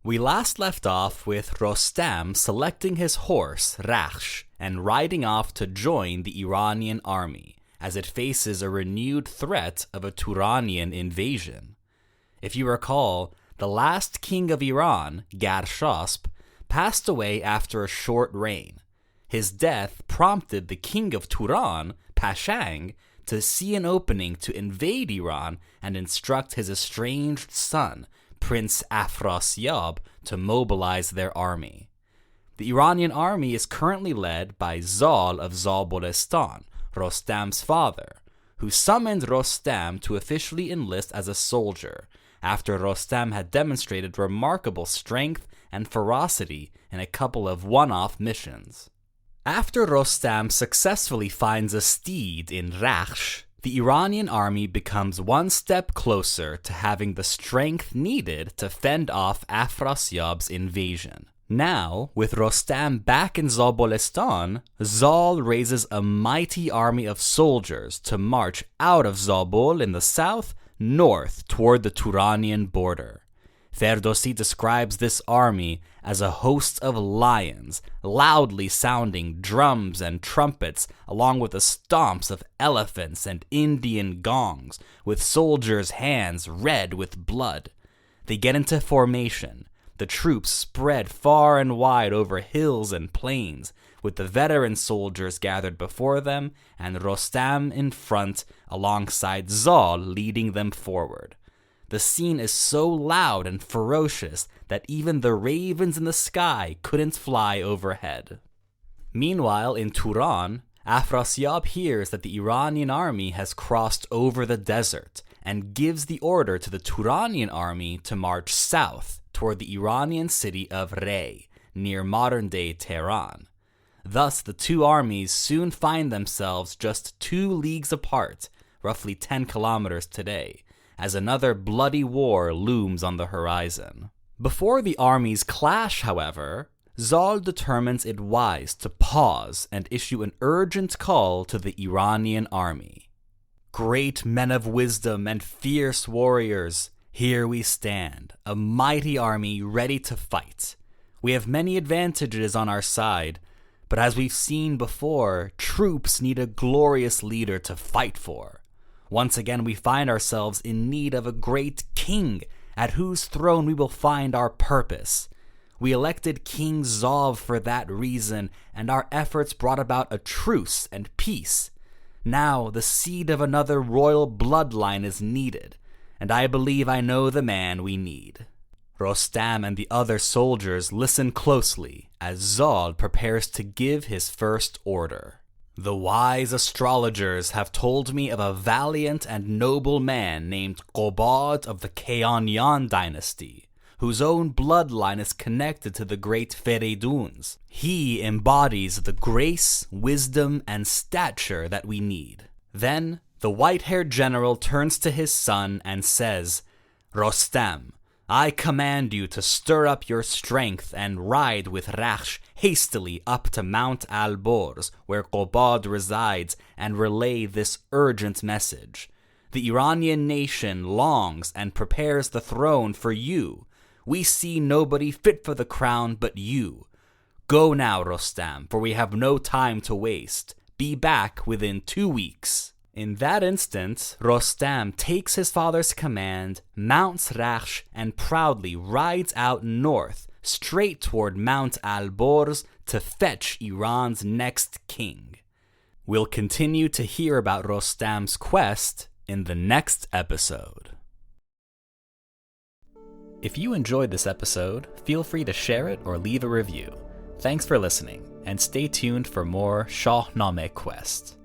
We last left off with Rostam selecting his horse, Rakhsh, and riding off to join the Iranian army, as it faces a renewed threat of a Turanian invasion. If you recall, the last king of Iran, Shasp, passed away after a short reign. His death prompted the king of Turan, Pashang, to see an opening to invade Iran and instruct his estranged son, Prince Afrasiab, to mobilize their army. The Iranian army is currently led by Zal of Zabolestan, Rostam's father, who summoned Rostam to officially enlist as a soldier, after Rostam had demonstrated remarkable strength and ferocity in a couple of one-off missions. After Rostam successfully finds a steed in Rakhsh, the Iranian army becomes one step closer to having the strength needed to fend off Afrasiab's invasion. Now, with Rostam back in Zabolestan, Zal raises a mighty army of soldiers to march out of Zabul in the south, north toward the Turanian border. Ferdowsi describes this army as a host of lions, loudly sounding drums and trumpets, along with the stomps of elephants and Indian gongs, with soldiers' hands red with blood. They get into formation. The troops spread far and wide over hills and plains, with the veteran soldiers gathered before them and Rostam in front alongside Zal leading them forward. The scene is so loud and ferocious that even the ravens in the sky couldn't fly overhead. Meanwhile, in Turan, Afrasiab hears that the Iranian army has crossed over the desert and gives the order to the Turanian army to march south toward the Iranian city of Rey, near modern-day Tehran. Thus, the two armies soon find themselves just 2 leagues apart, roughly 10 kilometers today, as another bloody war looms on the horizon. Before the armies clash, however, Zal determines it wise to pause and issue an urgent call to the Iranian army. "Great men of wisdom and fierce warriors, here we stand, a mighty army ready to fight. We have many advantages on our side, but as we've seen before, troops need a glorious leader to fight for. Once again, we find ourselves in need of a great king, at whose throne we will find our purpose. We elected King Zav for that reason, and our efforts brought about a truce and peace. Now, the seed of another royal bloodline is needed, and I believe I know the man we need." Rostam and the other soldiers listen closely as Zal prepares to give his first order. "The wise astrologers have told me of a valiant and noble man named Qobad of the Kayanian Dynasty, whose own bloodline is connected to the great Feriduns. He embodies the grace, wisdom, and stature that we need." Then, the white-haired general turns to his son and says, "Rostam, I command you to stir up your strength and ride with Rakhsh hastily up to Mount Alborz, where Qobad resides, and relay this urgent message. The Iranian nation longs and prepares the throne for you. We see nobody fit for the crown but you. Go now, Rostam, for we have no time to waste. Be back within 2 weeks." In that instant, Rostam takes his father's command, mounts Rakhsh, and proudly rides out north, straight toward Mount Alborz to fetch Iran's next king. We'll continue to hear about Rostam's quest in the next episode. If you enjoyed this episode, feel free to share it or leave a review. Thanks for listening, and stay tuned for more Shahnameh Quest.